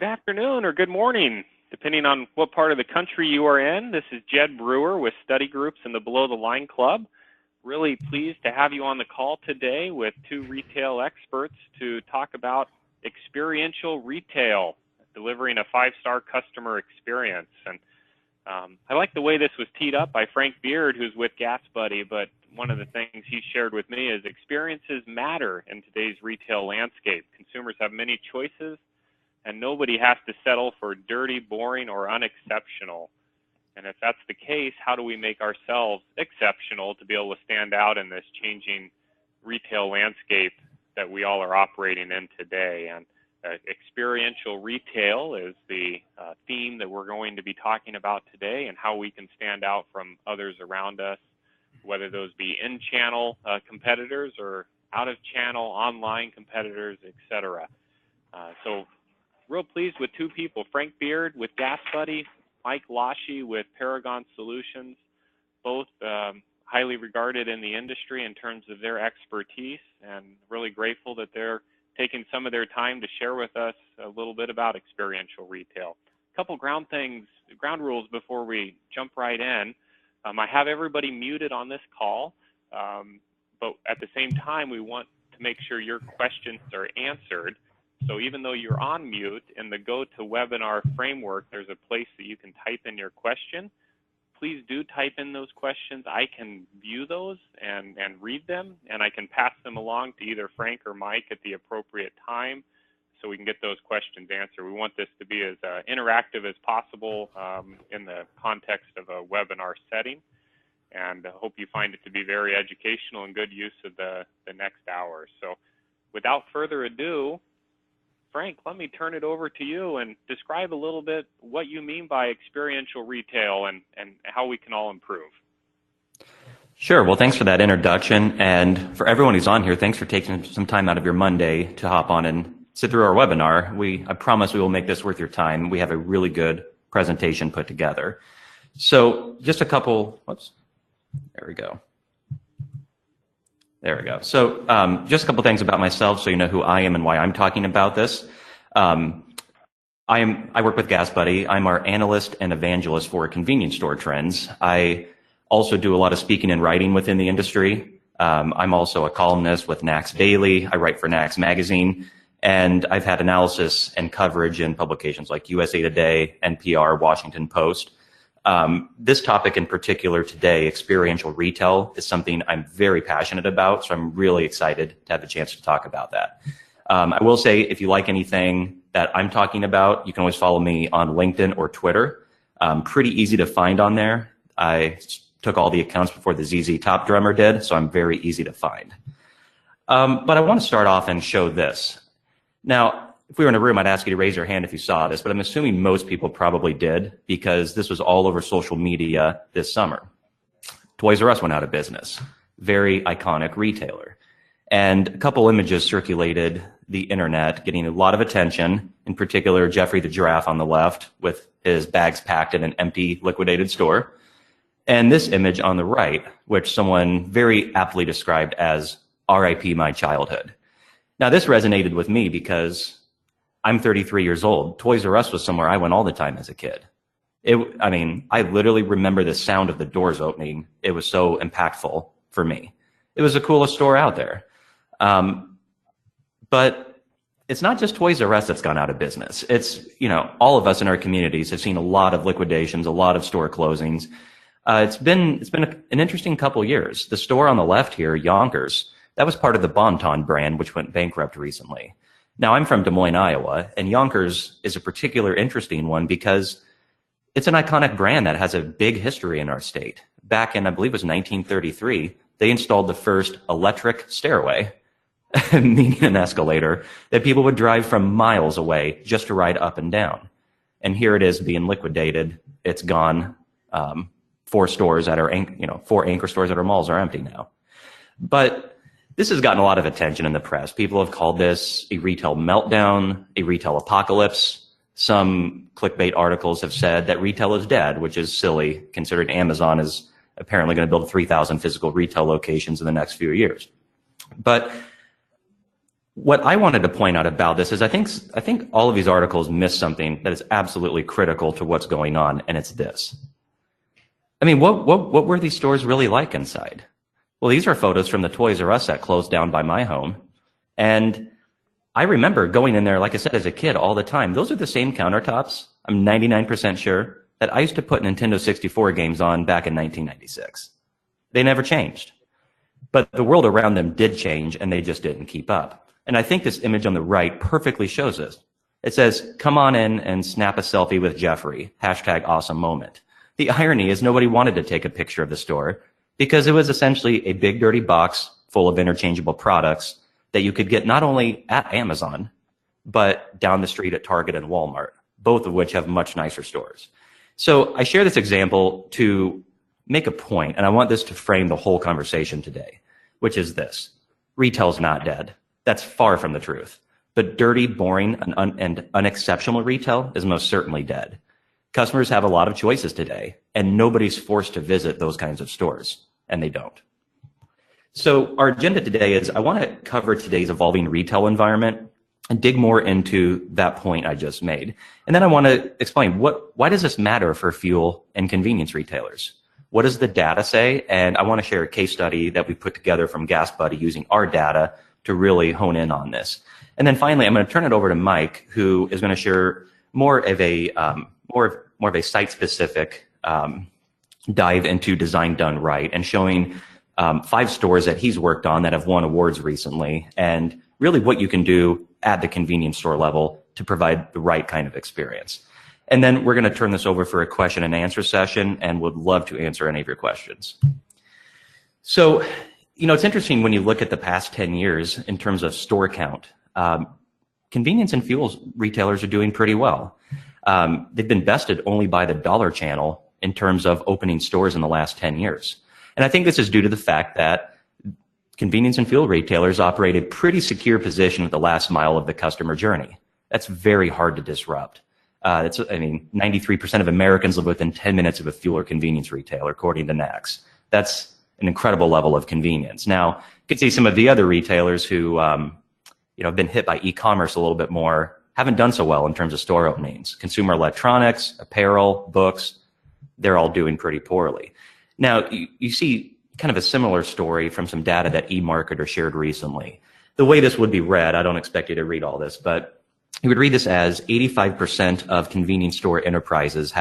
Good afternoon or good morning, depending on what part of the country you are in. This is Jed Brewer with Study Groups in the Below the Line Club. Really pleased to have you on the call today with two retail experts to talk about experiential retail, delivering a five-star customer experience. And I like the way this was teed up by Frank Beard, who's with Gas Buddy, but one of the things he shared with me is experiences matter in today's retail landscape. Consumers have many choices, and nobody has to settle for dirty, boring, or unexceptional. And if that's the case, how do we make ourselves exceptional to be able to stand out in this changing retail landscape that we all are operating in today? And experiential retail is the theme that we're going to be talking about today, and how we can stand out from others around us, whether those be in-channel competitors or out-of-channel online competitors, etc. So real pleased with two people, Frank Beard with Gas Buddy, Mike Lashy with Paragon Solutions, both highly regarded in the industry in terms of their expertise, and really grateful that they're taking some of their time to share with us a little bit about experiential retail. A couple ground rules before we jump right in. I have everybody muted on this call, but at the same time, we want to make sure your questions are answered. So even though you're on mute, in the GoToWebinar framework, there's a place that you can type in your question. Please do type in those questions. I can view those and read them, and I can pass them along to either Frank or Mike at the appropriate time so we can get those questions answered. We want this to be as interactive as possible in the context of a webinar setting, and I hope you find it to be very educational and good use of the next hour. So without further ado, Frank, let me turn it over to you and describe a little bit what you mean by experiential retail and how we can all improve. Sure. Well, thanks for that introduction. And for everyone who's on here, thanks for taking some time out of your Monday to hop on and sit through our webinar. I promise we will make this worth your time. We have a really good presentation put together. So just a couple, whoops, there we go. There we go. So just a couple things about myself so you know who I am and why I'm talking about this. I work with Gas Buddy. I'm our analyst and evangelist for convenience store trends. I also do a lot of speaking and writing within the industry. I'm also a columnist with NACS Daily. I write for NACS Magazine, and I've had analysis and coverage in publications like USA Today, NPR, Washington Post. This topic in particular today, experiential retail, is something I'm very passionate about, so I'm really excited to have the chance to talk about that. I will say, if you like anything that I'm talking about, you can always follow me on LinkedIn or Twitter. Pretty easy to find on there. I took all the accounts before the ZZ Top drummer did, so I'm very easy to find. But I want to start off and show this. Now, if we were in a room, I'd ask you to raise your hand if you saw this, but I'm assuming most people probably did because this was all over social media this summer. Toys R Us went out of business. Very iconic retailer. And a couple images circulated the internet, getting a lot of attention, in particular Jeffrey the Giraffe on the left with his bags packed in an empty liquidated store. And this image on the right, which someone very aptly described as RIP my childhood. Now this resonated with me because I'm 33 years old. Toys R Us was somewhere I went all the time as a kid. I literally remember the sound of the doors opening. It was so impactful for me. It was the coolest store out there. But it's not just Toys R Us that's gone out of business. It's, all of us in our communities have seen a lot of liquidations, a lot of store closings. It's been an interesting couple years. The store on the left here, Yonkers, that was part of the Bon-Ton brand, which went bankrupt recently. Now, I'm from Des Moines, Iowa, and Yonkers is a particular interesting one because it's an iconic brand that has a big history in our state. Back in, I believe it was 1933, they installed the first electric stairway, meaning an escalator, that people would drive from miles away just to ride up and down. And here it is being liquidated. It's gone. Four anchor stores at our malls are empty now. But this has gotten a lot of attention in the press. People have called this a retail meltdown, a retail apocalypse. Some clickbait articles have said that retail is dead, which is silly, considering Amazon is apparently going to build 3,000 physical retail locations in the next few years. But What I wanted to point out about this is I think all of these articles miss something that is absolutely critical to what's going on, and it's this. I mean, what were these stores really like inside? Well, these are photos from the Toys R Us that closed down by my home. And I remember going in there, like I said, as a kid all the time. Those are the same countertops, I'm 99% sure, that I used to put Nintendo 64 games on back in 1996. They never changed. But the world around them did change, and they just didn't keep up. And I think this image on the right perfectly shows this. It says, "Come on in and snap a selfie with Jeffrey, #awesome moment." The irony is nobody wanted to take a picture of the store because it was essentially a big dirty box full of interchangeable products that you could get not only at Amazon, but down the street at Target and Walmart, both of which have much nicer stores. So I share this example to make a point, and I want this to frame the whole conversation today, which is this. Retail's not dead. That's far from the truth. But dirty, boring, and unexceptional retail is most certainly dead. Customers have a lot of choices today, and nobody's forced to visit those kinds of stores, and they don't. So our agenda today is I want to cover today's evolving retail environment and dig more into that point I just made. And then I want to explain why does this matter for fuel and convenience retailers? What does the data say? And I want to share a case study that we put together from Gas Buddy using our data to really hone in on this. And then finally, I'm going to turn it over to Mike, who is going to share more of a site-specific dive into design done right and showing 5 stores that he's worked on that have won awards recently, and really what you can do at the convenience store level to provide the right kind of experience. And then we're going to turn this over for a question and answer session, and would love to answer any of your questions. So, it's interesting when you look at the past 10 years in terms of store count. Convenience and fuels retailers are doing pretty well. They've been bested only by the dollar channel in terms of opening stores in the last 10 years. And I think this is due to the fact that convenience and fuel retailers operate a pretty secure position at the last mile of the customer journey. That's very hard to disrupt. 93% of Americans live within 10 minutes of a fuel or convenience retailer, according to NACS. That's an incredible level of convenience. Now, you could see some of the other retailers who, have been hit by e-commerce a little bit more, haven't done so well in terms of store openings. Consumer electronics, apparel, books, they're all doing pretty poorly. Now, you see kind of a similar story from some data that eMarketer shared recently. The way this would be read, I don't expect you to read all this, but you would read this as 85% of convenience store enterprises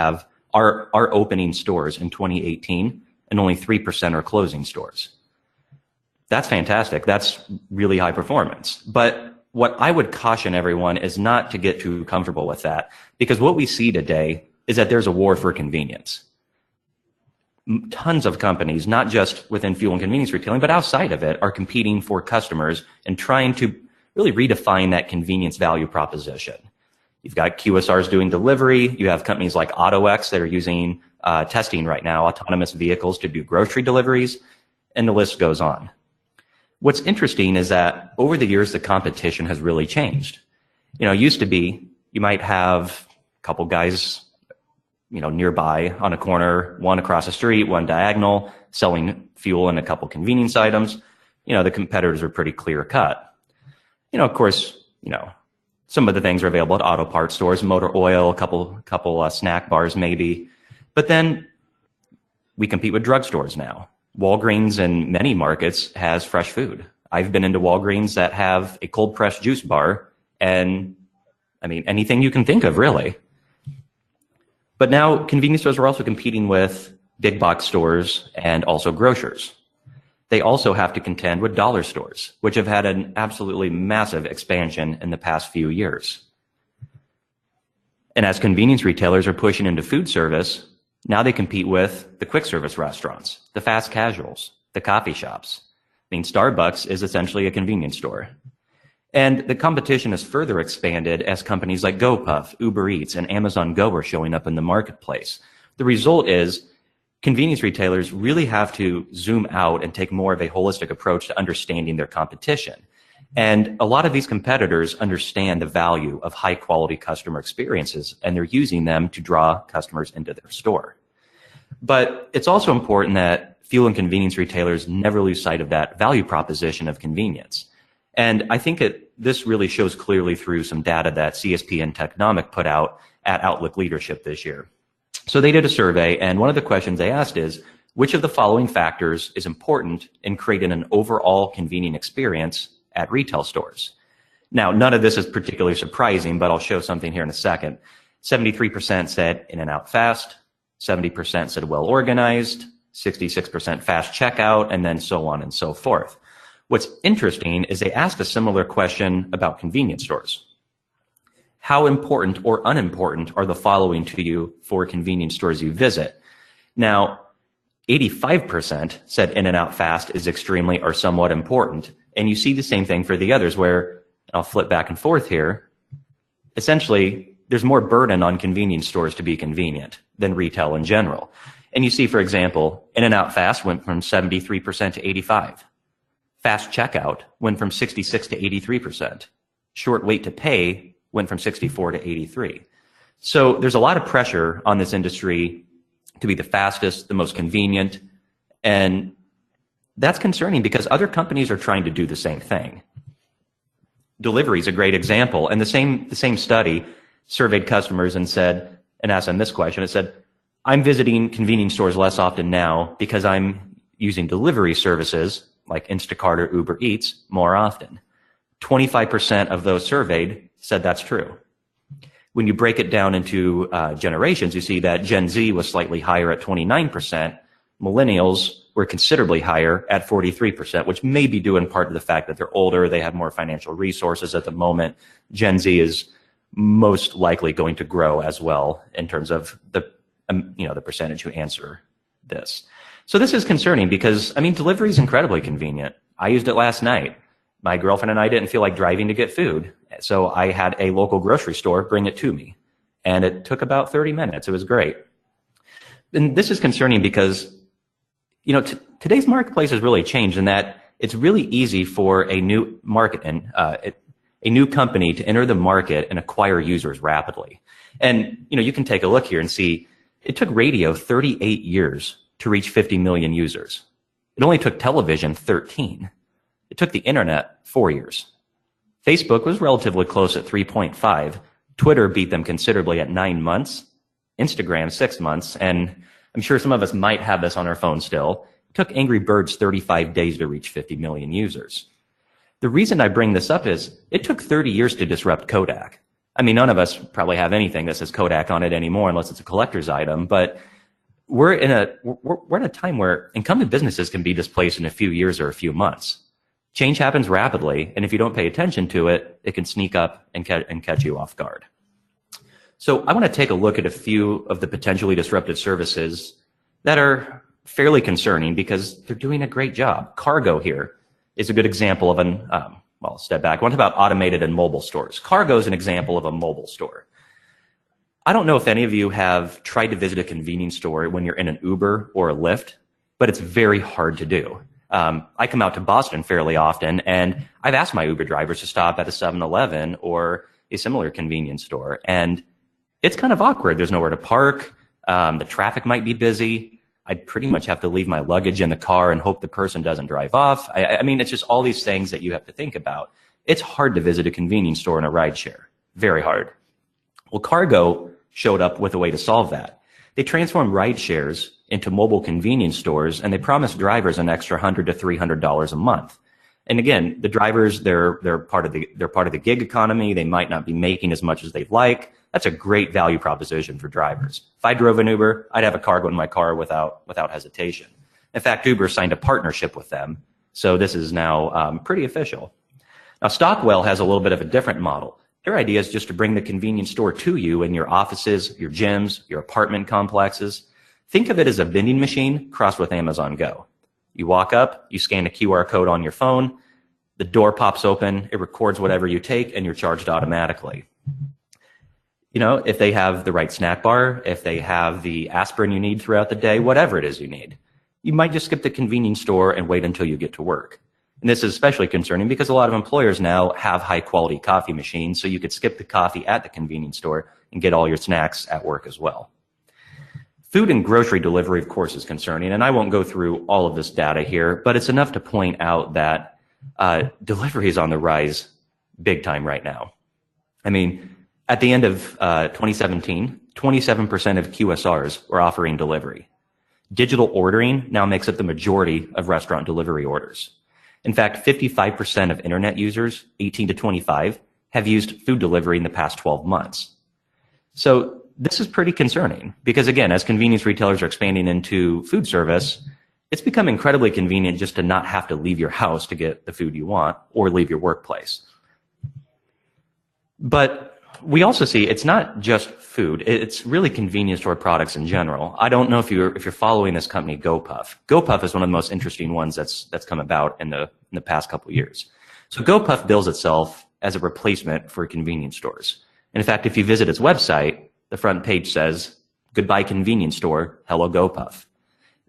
are opening stores in 2018, and only 3% are closing stores. That's fantastic. That's really high performance. But what I would caution everyone is not to get too comfortable with that, because what we see today is that there's a war for convenience. Tons of companies, not just within fuel and convenience retailing, but outside of it, are competing for customers and trying to really redefine that convenience value proposition. You've got QSRs doing delivery. You have companies like AutoX that are using testing right now, autonomous vehicles to do grocery deliveries, and the list goes on. What's interesting is that over the years, the competition has really changed. It used to be you might have a couple guys, nearby on a corner, one across the street, one diagonal, selling fuel and a couple convenience items. The competitors are pretty clear cut. Of course, some of the things are available at auto parts stores, motor oil, a couple snack bars maybe. But then we compete with drugstores now. Walgreens in many markets has fresh food. I've been into Walgreens that have a cold pressed juice bar, and anything you can think of really. But now convenience stores are also competing with big box stores and also grocers. They also have to contend with dollar stores, which have had an absolutely massive expansion in the past few years. And as convenience retailers are pushing into food service, now they compete with the quick service restaurants, the fast casuals, the coffee shops. Starbucks is essentially a convenience store. And the competition has further expanded as companies like GoPuff, Uber Eats, and Amazon Go are showing up in the marketplace. The result is convenience retailers really have to zoom out and take more of a holistic approach to understanding their competition. And a lot of these competitors understand the value of high quality customer experiences, and they're using them to draw customers into their store. But it's also important that fuel and convenience retailers never lose sight of that value proposition of convenience. And I think this really shows clearly through some data that CSP and Technomic put out at Outlook Leadership this year. So they did a survey, and one of the questions they asked is, which of the following factors is important in creating an overall convenient experience at retail stores? Now, none of this is particularly surprising, but I'll show something here in a second. 73% said in and out fast, 70% said well organized, 66% fast checkout, and then so on and so forth. What's interesting is they asked a similar question about convenience stores. How important or unimportant are the following to you for convenience stores you visit? Now, 85% said in and out fast is extremely or somewhat important. And you see the same thing for the others where, I'll flip back and forth here, essentially there's more burden on convenience stores to be convenient than retail in general. And you see, for example, in and out fast went from 73% to 85%. Fast checkout went from 66 to 83%. Short wait to pay went from 64 to 83. So there's a lot of pressure on this industry to be the fastest, the most convenient, and that's concerning because other companies are trying to do the same thing. Delivery is a great example, and the same study surveyed customers and asked them this question. It said, I'm visiting convenience stores less often now because I'm using delivery services like Instacart or Uber Eats more often. 25% of those surveyed said that's true. When you break it down into generations, you see that Gen Z was slightly higher at 29%. Millennials were considerably higher at 43%, which may be due in part to the fact that they're older, they have more financial resources at the moment. Gen Z is most likely going to grow as well in terms of the percentage who answer this. So this is concerning because, delivery is incredibly convenient. I used it last night. My girlfriend and I didn't feel like driving to get food, so I had a local grocery store bring it to me, and it took about 30 minutes. It was great. And this is concerning because, today's marketplace has really changed in that it's really easy for a new a new company to enter the market and acquire users rapidly. And, you can take a look here and see it took radio 38 years to reach 50 million users. It only took television 13. It took the internet 4 years. Facebook was relatively close at 3.5. Twitter beat them considerably at 9 months. Instagram 6 months. And I'm sure some of us might have this on our phone still. It took Angry Birds 35 days to reach 50 million users. The reason I bring this up is it took 30 years to disrupt Kodak. None of us probably have anything that says Kodak on it anymore unless it's a collector's item, but we're in a time where incumbent businesses can be displaced in a few years or a few months. Change happens rapidly, and if you don't pay attention to it, it can sneak up and catch you off guard. So I want to take a look at a few of the potentially disrupted services that are fairly concerning because they're doing a great job. Cargo here is a good example of step back. One about automated and mobile stores. Cargo is an example of a mobile store. I don't know if any of you have tried to visit a convenience store when you're in an Uber or a Lyft, but it's very hard to do. I come out to Boston fairly often, and I've asked my Uber drivers to stop at a 7-Eleven or a similar convenience store, and it's kind of awkward. There's nowhere to park. The traffic might be busy. I'd pretty much have to leave my luggage in the car and hope the person doesn't drive off. It's just all these things that you have to think about. It's hard to visit a convenience store in a rideshare. Very hard. Well, Cargo showed up with a way to solve that. They transformed rideshares into mobile convenience stores, and they promised drivers an extra $100 to $300 a month. And again, the drivers, they're part of the gig economy. They might not be making as much as they'd like. That's a great value proposition for drivers. If I drove an Uber, I'd have a Cargo in my car without hesitation. In fact, Uber signed a partnership with them, so this is now pretty official. Now, Stockwell has a little bit of a different model. Their idea is just to bring the convenience store to you in your offices, your gyms, your apartment complexes. Think of it as a vending machine crossed with Amazon Go. You walk up, you scan a QR code on your phone, the door pops open, it records whatever you take, and you're charged automatically. If they have the right snack bar, if they have the aspirin you need throughout the day, whatever it is you need, you might just skip the convenience store and wait until you get to work. And this is especially concerning because a lot of employers now have high-quality coffee machines, so you could skip the coffee at the convenience store and get all your snacks at work as well. Food and grocery delivery, of course, is concerning, and I won't go through all of this data here, but it's enough to point out that Delivery is on the rise big time right now. I mean, at the end of 2017, 27% of QSRs were offering delivery. Digital ordering now makes up the majority of restaurant delivery orders. In fact, 55% of internet users, 18 to 25, have used food delivery in the past 12 months. So this is pretty concerning because, again, as convenience retailers are expanding into food service, it's become incredibly convenient just to not have to leave your house to get the food you want or leave your workplace. But we also see it's not just food. It's really convenience store products in general. I don't know if you're following this company, GoPuff. GoPuff is one of the most interesting ones that's come about in the past couple of years. So GoPuff bills itself as a replacement for convenience stores. And in fact, if you visit its website, the front page says, "Goodbye convenience store, hello GoPuff."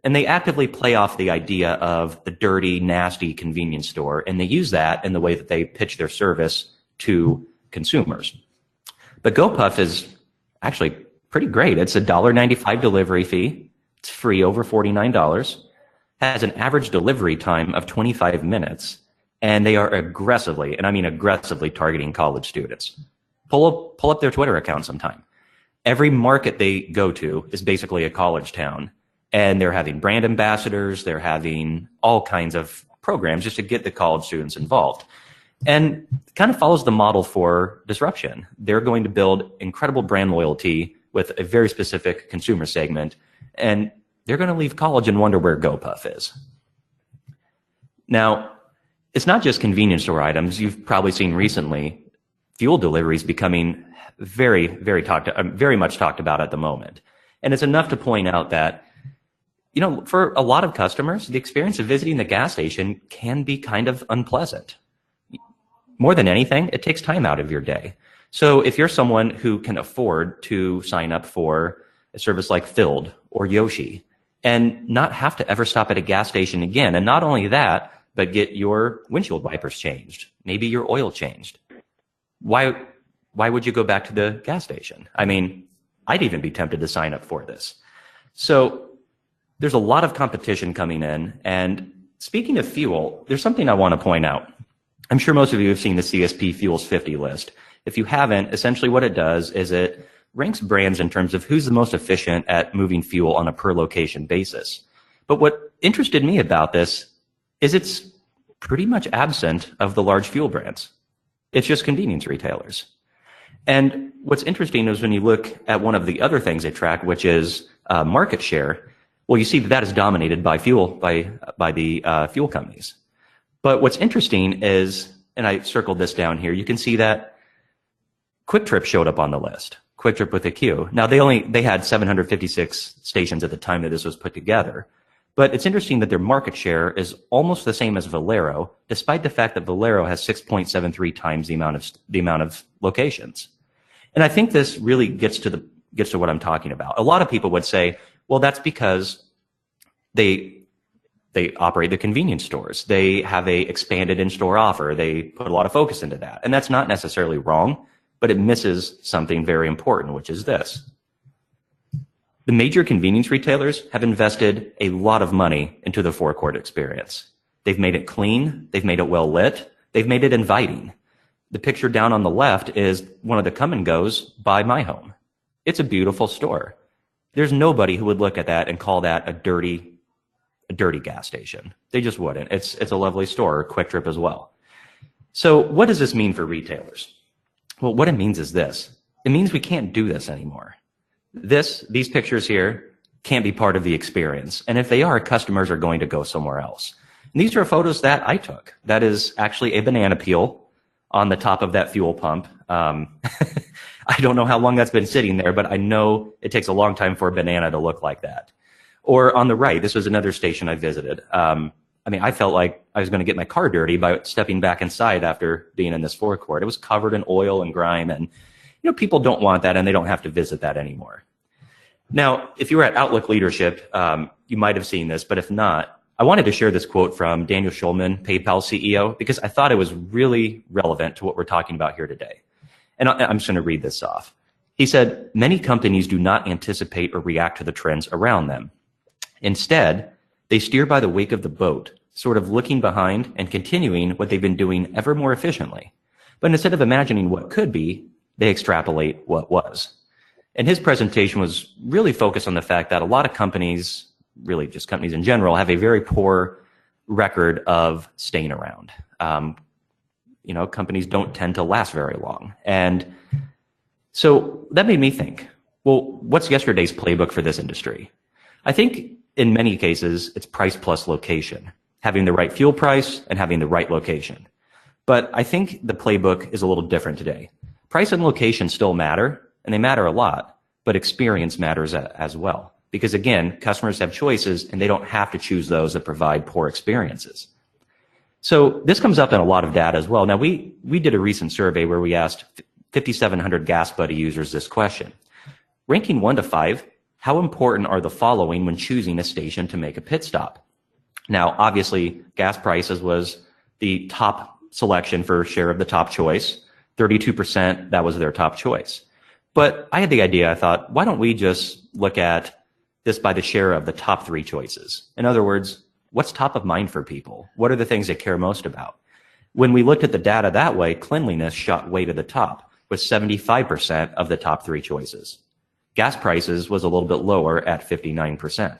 And they actively play off the idea of the dirty, nasty convenience store, and they use that in the way that they pitch their service to consumers. But GoPuff is actually pretty great. It's a $1.95 delivery fee. It's free over $49, has an average delivery time of 25 minutes, and they are aggressively, and I mean aggressively, targeting college students. Pull up their Twitter account sometime. Every market they go to is basically a college town, and they're having brand ambassadors, they're having all kinds of programs just to get the college students involved. And it kind of follows the model for disruption. They're going to build incredible brand loyalty with a very specific consumer segment, and they're going to leave college and wonder where GoPuff is. Now, it's not just convenience store items. You've probably seen recently fuel deliveries becoming very much talked about at the moment. And it's enough to point out that, you know, for a lot of customers, the experience of visiting the gas station can be kind of unpleasant. More than anything, it takes time out of your day. So if you're someone who can afford to sign up for a service like Filled or Yoshi and not have to ever stop at a gas station again, and not only that, but get your windshield wipers changed, maybe your oil changed, why would you go back to the gas station? I mean, I'd even be tempted to sign up for this. So there's a lot of competition coming in. And speaking of fuel, there's something I want to point out. I'm sure most of you have seen the CSP Fuels 50 list. If you haven't, essentially what it does is it ranks brands in terms of who's the most efficient at moving fuel on a per location basis. But what interested me about this is it's pretty much absent of the large fuel brands. It's just convenience retailers. And what's interesting is when you look at one of the other things they track, which is market share, well, you see that is dominated by the fuel companies. But what's interesting is, and I circled this down here, you can see that Quick Trip showed up on the list. Quick Trip with a Q. Now they had 756 stations at the time that this was put together. But it's interesting that their market share is almost the same as Valero, despite the fact that Valero has 6.73 times the amount of locations. And I think this really gets to what I'm talking about. A lot of people would say, well, that's because they operate the convenience stores. They have a expanded in-store offer. They put a lot of focus into that. And that's not necessarily wrong, but it misses something very important, which is this. The major convenience retailers have invested a lot of money into the forecourt experience. They've made it clean. They've made it well lit. They've made it inviting. The picture down on the left is one of the come and goes by my home. It's a beautiful store. There's nobody who would look at that and call that a dirty gas station. They just wouldn't. It's a lovely store, Quick Trip as well. So what does this mean for retailers? Well, what it means is this. It means we can't do this anymore. These pictures here can't be part of the experience. And if they are, customers are going to go somewhere else. And these are photos that I took. That is actually a banana peel on the top of that fuel pump. I don't know how long that's been sitting there, but I know it takes a long time for a banana to look like that. Or on the right, this was another station I visited. I felt like I was going to get my car dirty by stepping back inside after being in this forecourt. It was covered in oil and grime, and people don't want that, and they don't have to visit that anymore. Now, if you were at Outlook Leadership, you might have seen this, but if not, I wanted to share this quote from Daniel Schulman, PayPal CEO, because I thought it was really relevant to what we're talking about here today. And I'm just going to read this off. He said, "Many companies do not anticipate or react to the trends around them. Instead, they steer by the wake of the boat, sort of looking behind and continuing what they've been doing ever more efficiently. But instead of imagining what could be, they extrapolate what was. And his presentation was really focused on the fact that a lot of companies, really just companies in general, have a very poor record of staying around. Companies don't tend to last very long. And so that made me think, well, what's yesterday's playbook for this industry? I think in many cases, it's price plus location, having the right fuel price and having the right location. But I think the playbook is a little different today. Price and location still matter, and they matter a lot, but experience matters as well. Because again, customers have choices and they don't have to choose those that provide poor experiences. So this comes up in a lot of data as well. Now we did a recent survey where we asked 5,700 Gas Buddy users this question. Ranking 1 to 5, how important are the following when choosing a station to make a pit stop? Now, obviously, gas prices was the top selection for share of the top choice. 32%, that was their top choice. But I had the idea, I thought, why don't we just look at this by the share of the top 3 choices? In other words, what's top of mind for people? What are the things they care most about? When we looked at the data that way, cleanliness shot way to the top, with 75% of the top 3 choices. Gas prices was a little bit lower at 59%.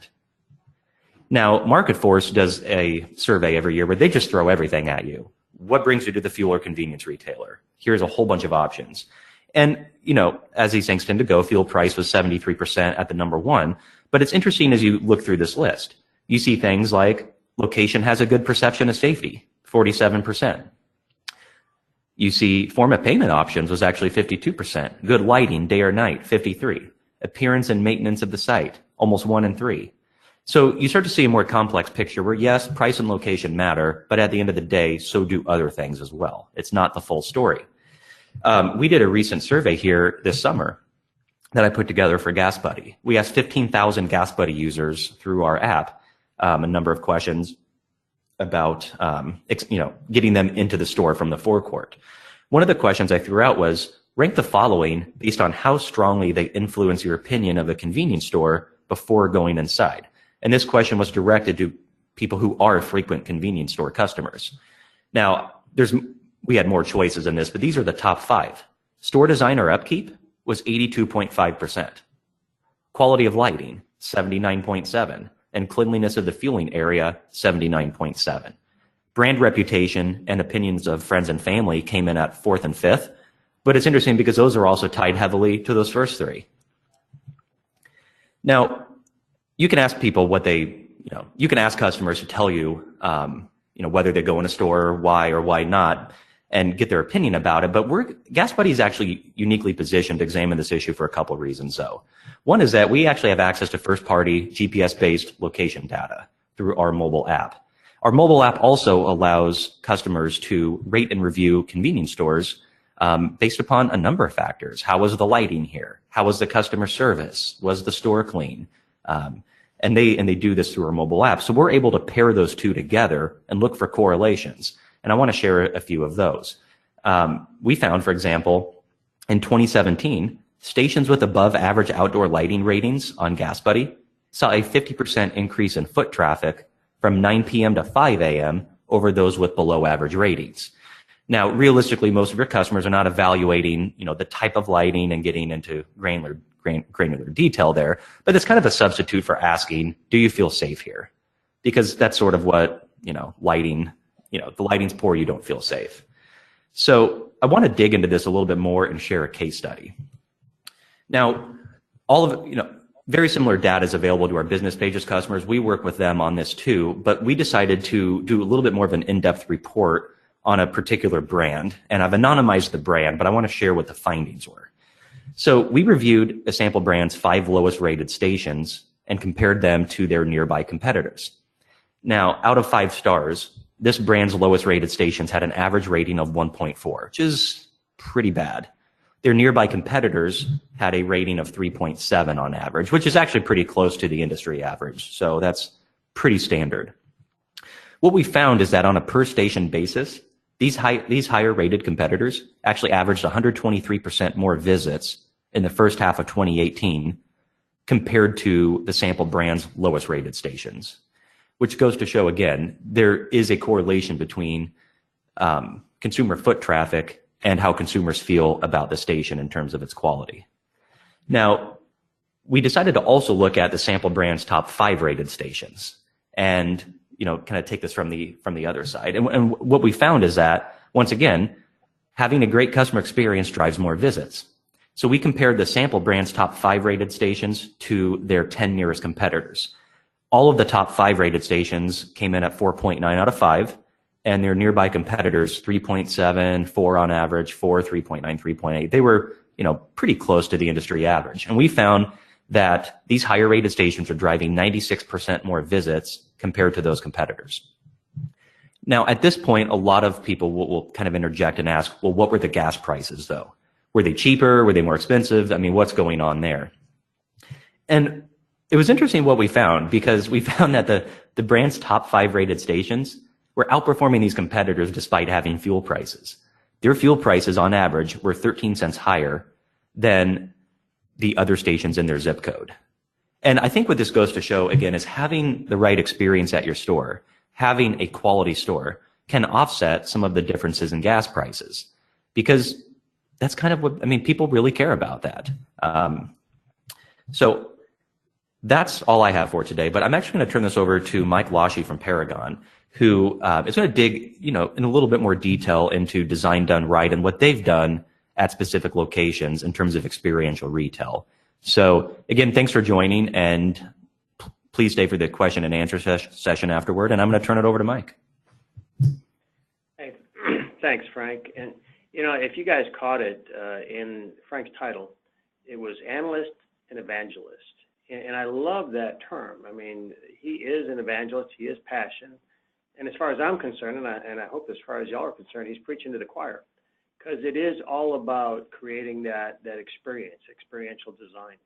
Now, Market Force does a survey every year where they just throw everything at you. What brings you to the fuel or convenience retailer? Here's a whole bunch of options. And, as these things tend to go, fuel price was 73% at the number 1. But it's interesting as you look through this list. You see things like location has a good perception of safety, 47%. You see form of payment options was actually 52%. Good lighting, day or night, 53%. Appearance and maintenance of the site, almost 1 in 3. So you start to see a more complex picture where, yes, price and location matter, but at the end of the day, so do other things as well. It's not the full story. We did a recent survey here this summer that I put together for Gas Buddy. We asked 15,000 Gas Buddy users through our app a number of questions about getting them into the store from the forecourt. One of the questions I threw out was, rank the following based on how strongly they influence your opinion of a convenience store before going inside. And this question was directed to people who are frequent convenience store customers. Now, we had more choices in this, but these are the top 5. Store design or upkeep was 82.5%. Quality of lighting, 79.7%. And cleanliness of the fueling area, 79.7%. Brand reputation and opinions of friends and family came in at 4th and 5th. But it's interesting because those are also tied heavily to those first 3. Now, you can ask people you can ask customers to tell you, whether they go in a store, why or why not, and get their opinion about it. But Gas Buddy is actually uniquely positioned to examine this issue for a couple of reasons, though. One is that we actually have access to first-party GPS-based location data through our mobile app. Our mobile app also allows customers to rate and review convenience stores based upon a number of factors. How was the lighting here? How was the customer service? Was the store clean? And they do this through our mobile app. So we're able to pair those two together and look for correlations. And I want to share a few of those. We found, for example, in 2017, stations with above average outdoor lighting ratings on Gas Buddy saw a 50% increase in foot traffic from 9 p.m. to 5 a.m. over those with below average ratings. Now, realistically, most of your customers are not evaluating, the type of lighting and getting into granular detail there, but it's kind of a substitute for asking, do you feel safe here? Because that's sort of what, lighting, the lighting's poor, you don't feel safe. So I want to dig into this a little bit more and share a case study. Now, all of very similar data is available to our business pages customers. We work with them on this too, but we decided to do a little bit more of an in-depth report on a particular brand, and I've anonymized the brand, but I want to share what the findings were. So we reviewed a sample brand's 5 lowest rated stations and compared them to their nearby competitors. Now, out of 5 stars, this brand's lowest rated stations had an average rating of 1.4, which is pretty bad. Their nearby competitors had a rating of 3.7 on average, which is actually pretty close to the industry average. So that's pretty standard. What we found is that on a per station basis, these higher rated competitors actually averaged 123% more visits in the first half of 2018 compared to the sample brand's lowest rated stations. which goes to show, again, there is a correlation between consumer foot traffic and how consumers feel about the station in terms of its quality. Now, we decided to also look at the sample brand's top 5 rated stations and, kind of take this from the other side. And what we found is that, once again, having a great customer experience drives more visits. So we compared the sample brand's top 5 rated stations to their 10 nearest competitors. All of the top 5 rated stations came in at 4.9 out of 5, and their nearby competitors, 3.7, 4 on average, 4, 3.9, 3.8. They were, pretty close to the industry average. And we found that these higher rated stations are driving 96% more visits compared to those competitors. Now, at this point, a lot of people will kind of interject and ask, well, what were the gas prices, though? Were they cheaper? Were they more expensive? I mean, what's going on there? And it was interesting what we found, because we found that the brand's top 5 rated stations were outperforming these competitors despite having fuel prices. Their fuel prices, on average, were 13 cents higher than the other stations in their zip code. And I think what this goes to show, again, is having the right experience at your store, having a quality store, can offset some of the differences in gas prices, because that's kind of what, people really care about that. So that's all I have for today, but I'm actually going to turn this over to Mike Lashy from Paragon, who is going to dig, in a little bit more detail into Design Done Right and what they've done at specific locations in terms of experiential retail. So again, thanks for joining, and please stay for the question and answer session afterward, and I'm going to turn it over to Mike. Hey, thanks, Frank. And, if you guys caught it in Frank's title, it was analyst and evangelist. And I love that term. He is an evangelist. He is passion. And as far as I'm concerned, and I hope as far as y'all are concerned, he's preaching to the choir, because it is all about creating that experience, experiential design.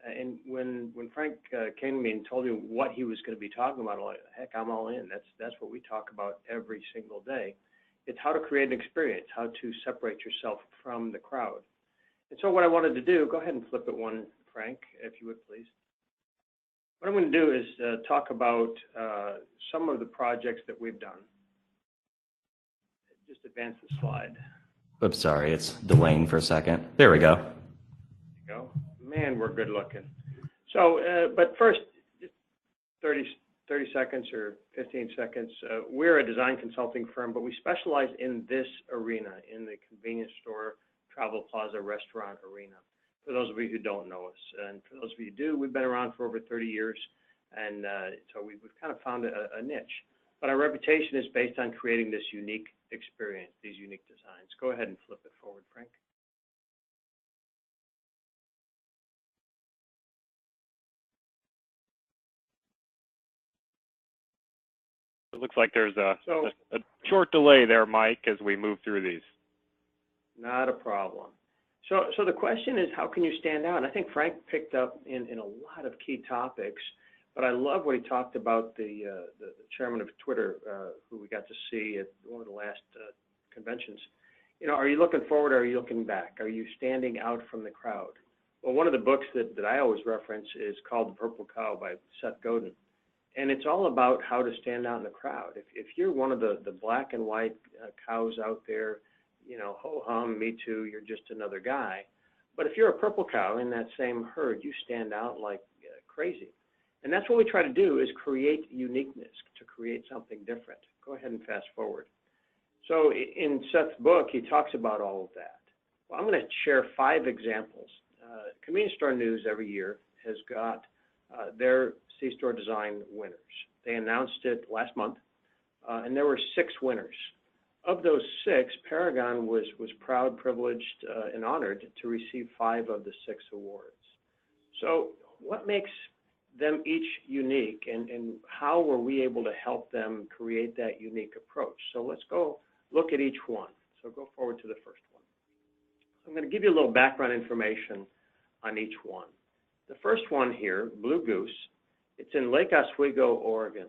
And when Frank came to me and told me what he was going to be talking about, I'm like, heck, I'm all in. That's what we talk about every single day. It's how to create an experience, how to separate yourself from the crowd. And so what I wanted to do, go ahead and flip it one, Frank, if you would, please. What I'm going to do is talk about some of the projects that we've done. Just advance the slide. Oops, sorry, it's delaying for a second. There we go. There you go. Man, we're good looking. So, but first, just 30 seconds or 15 seconds. We're a design consulting firm, but we specialize in this arena, in the convenience store, travel plaza, restaurant arena, for those of you who don't know us. And for those of you who do, we've been around for over 30 years, and so we've kind of found a niche. But our reputation is based on creating this unique experience, these unique designs. Go ahead and flip it forward, Frank. It looks like there's a short delay there, Mike, as we move through these. Not a problem. So the question is, how can you stand out? And I think Frank picked up in a lot of key topics, but I love what he talked about the chairman of Twitter, who we got to see at one of the last conventions. Are you looking forward or are you looking back? Are you standing out from the crowd? Well, one of the books that I always reference is called The Purple Cow by Seth Godin. And it's all about how to stand out in the crowd. If you're one of the black and white cows out there, ho-hum, me too, you're just another guy. But if you're a purple cow in that same herd, you stand out like crazy. And that's what we try to do, is create uniqueness, to create something different. Go ahead and fast forward. So in Seth's book, he talks about all of that. Well, I'm going to share 5 examples. Convenience Store News every year has got their C-Store Design winners. They announced it last month, and there were 6 winners. Of those 6, Paragon was proud, privileged, and honored to receive 5 of the 6 awards. So what makes them each unique, and how were we able to help them create that unique approach? So let's go look at each one. So go forward to the first one. I'm going to give you a little background information on each one. The first one here, Blue Goose, it's in Lake Oswego, Oregon.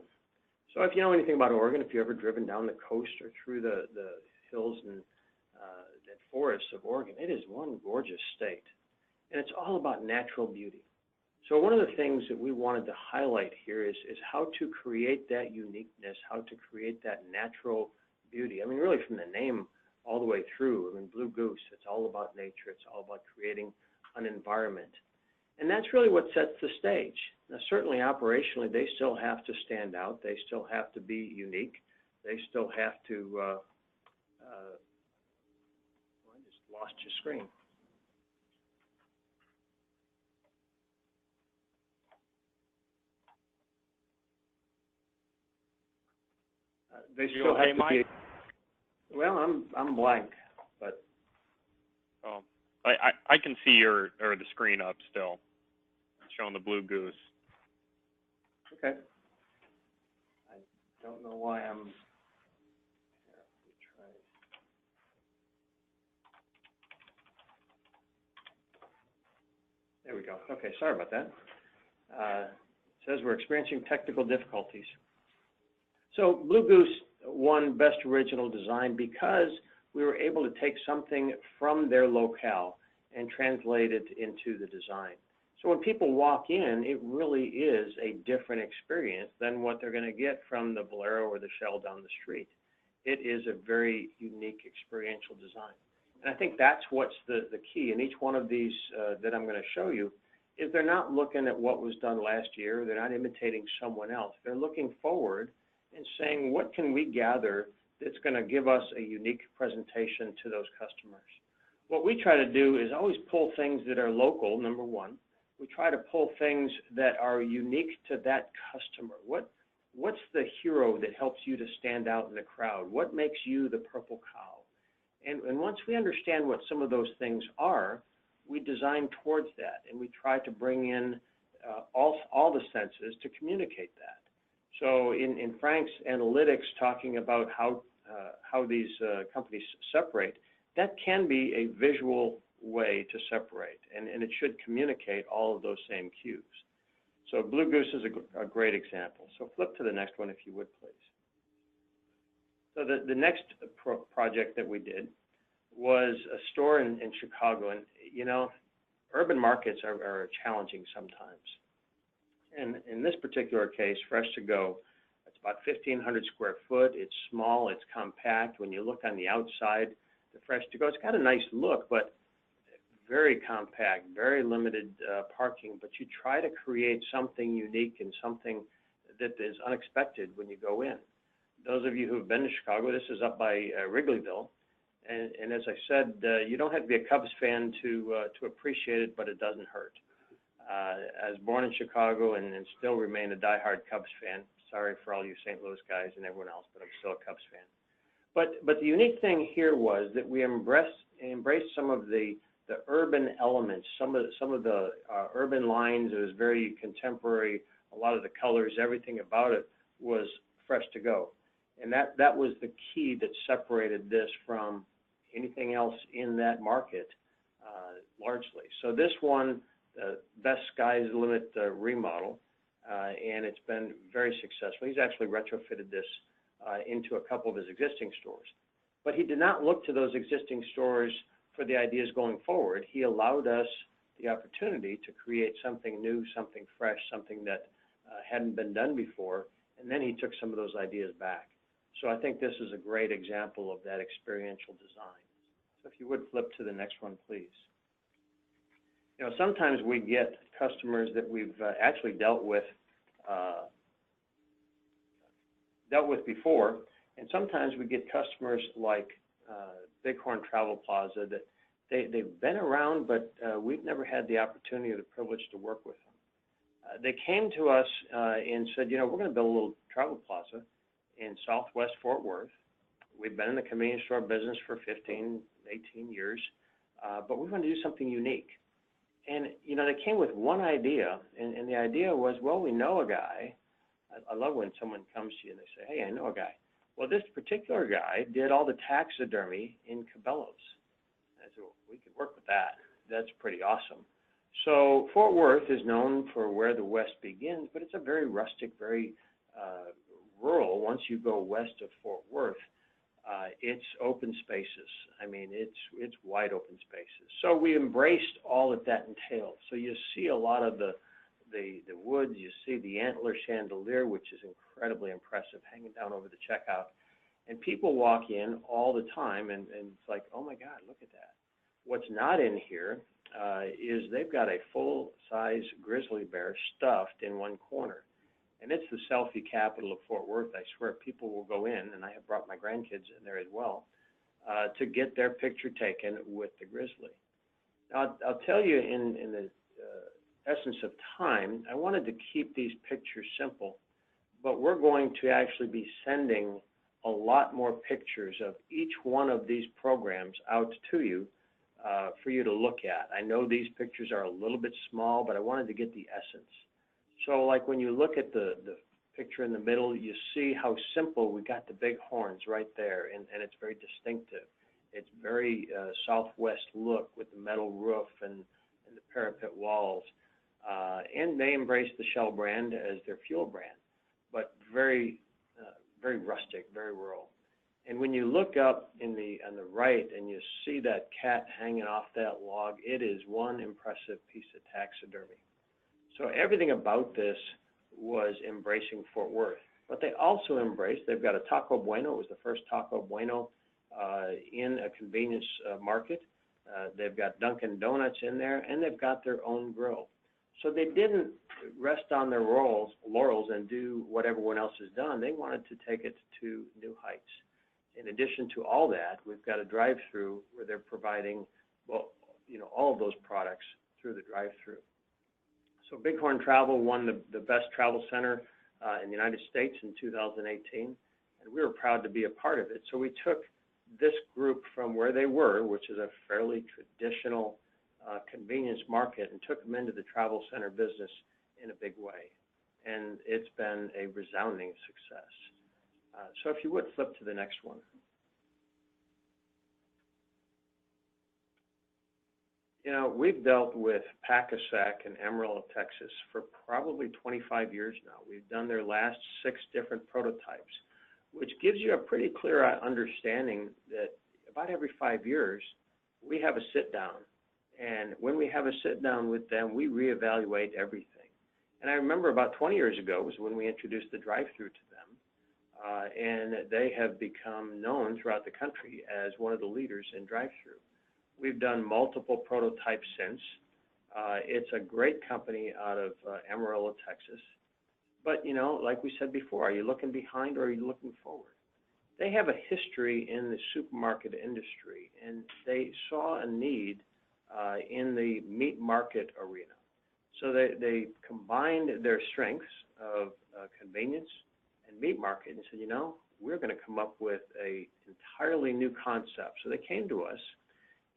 So if you know anything about Oregon, if you've ever driven down the coast or through the hills and forests of Oregon, it is one gorgeous state. And it's all about natural beauty. So one of the things that we wanted to highlight here is how to create that uniqueness, how to create that natural beauty. I mean, really from the name all the way through. I mean, Blue Goose, it's all about nature. It's all about creating an environment. And that's really what sets the stage. Now, certainly operationally, they still have to stand out. They still have to be unique. They still have to, I just lost your screen. They still have to be, well, I'm blank, but. Oh, I can see the screen up still, showing the Blue Goose. Okay. I don't know why I'm. Here, let me try. There we go. Okay, sorry about that. It says we're experiencing technical difficulties. So Blue Goose won Best Original Design because we were able to take something from their locale and translate it into the design. So when people walk in, it really is a different experience than what they're going to get from the Bolero or the Shell down the street. It is a very unique experiential design. And I think that's what's the key. And each one of these that I'm going to show you is they're not looking at what was done last year. They're not imitating someone else. They're looking forward and saying, what can we gather that's going to give us a unique presentation to those customers? What we try to do is always pull things that are local, number one. We try to pull things that are unique to that customer. What's the hero that helps you to stand out in the crowd? What makes you the purple cow? And once we understand what some of those things are, we design towards that, and we try to bring in all the senses to communicate that. So in Frank's analytics, talking about how these companies separate, that can be a visual way to separate, and it should communicate all of those same cues. So Blue Goose is a great example. So flip to the next one, if you would, please. So the next project that we did was a store in Chicago, and you know, urban markets are challenging sometimes. And in this particular case, Fresh to Go, it's about 1,500 square foot. It's small, it's compact. When you look on the outside, the Fresh to Go, it's got a nice look, but very compact, very limited parking. But you try to create something unique and something that is unexpected when you go in. Those of you who have been to Chicago, this is up by Wrigleyville. And as I said, you don't have to be a Cubs fan to appreciate it, but it doesn't hurt. I was born in Chicago and still remain a diehard Cubs fan. Sorry for all you St. Louis guys and everyone else, but I'm still a Cubs fan. But the unique thing here was that we embraced some of the urban elements, some of the urban lines. It was very contemporary. A lot of the colors, everything about it was Fresh to Go, and that was the key that separated this from anything else in that market, largely. So this one. Best Sky's the Limit remodel, and it's been very successful. He's actually retrofitted this into a couple of his existing stores. But he did not look to those existing stores for the ideas going forward. He allowed us the opportunity to create something new, something fresh, something that hadn't been done before, and then he took some of those ideas back. So I think this is a great example of that experiential design. So if you would flip to the next one, please. You know, sometimes we get customers that we've actually dealt with before, and sometimes we get customers like Bighorn Travel Plaza that they've been around, but we've never had the opportunity or the privilege to work with them. They came to us and said, you know, we're going to build a little travel plaza in Southwest Fort Worth. We've been in the convenience store business for 15, 18 years, but we want to do something unique. And, you know, they came with one idea, and the idea was, well, we know a guy. I love when someone comes to you and they say, hey, I know a guy. Well, this particular guy did all the taxidermy in Cabela's. I said, well, we could work with that. That's pretty awesome. So Fort Worth is known for where the West begins, but it's a very rustic, very rural. Once you go west of Fort Worth, it's open spaces. I mean, it's wide open spaces. So we embraced all that entails. So you see a lot of the the woods, you see the antler chandelier, which is incredibly impressive, hanging down over the checkout. And people walk in all the time, and it's like, oh my God, look at that. What's not in here is they've got a full-size grizzly bear stuffed in one corner. And it's the selfie capital of Fort Worth. I swear people will go in, and I have brought my grandkids in there as well, to get their picture taken with the grizzly. Now, I'll tell you in the essence of time, I wanted to keep these pictures simple, but we're going to actually be sending a lot more pictures of each one of these programs out to you for you to look at. I know these pictures are a little bit small, but I wanted to get the essence. So like when you look at the picture in the middle, you see how simple we got the big horns right there, and it's very distinctive. It's very Southwest look with the metal roof and the parapet walls. And they embrace the Shell brand as their fuel brand, but very rustic, very rural. And when you look up on the right and you see that cat hanging off that log, it is one impressive piece of taxidermy. So everything about this was embracing Fort Worth. But they also embraced, they've got a Taco Bueno. It was the first Taco Bueno in a convenience market. They've got Dunkin' Donuts in there, and they've got their own grill. So they didn't rest on their laurels and do what everyone else has done. They wanted to take it to new heights. In addition to all that, we've got a drive-through where they're providing, well, all of those products through the drive-through. So Bighorn Travel won the best travel center in the United States in 2018, and we were proud to be a part of it. So we took this group from where they were, which is a fairly traditional convenience market, and took them into the travel center business in a big way. And it's been a resounding success. So if you would, flip to the next one. We've dealt with Pack-a-Sack in Amarillo, Texas for probably 25 years now. We've done their last 6 different prototypes, which gives you a pretty clear understanding that about every 5 years, we have a sit-down. And when we have a sit-down with them, we reevaluate everything. And I remember about 20 years ago was when we introduced the drive-through to them, and they have become known throughout the country as one of the leaders in drive-through. We've done multiple prototypes since. It's a great company out of Amarillo, Texas. But, like we said before, are you looking behind or are you looking forward? They have a history in the supermarket industry, and they saw a need in the meat market arena. So they combined their strengths of convenience and meat market and said, we're going to come up with an entirely new concept. So they came to us.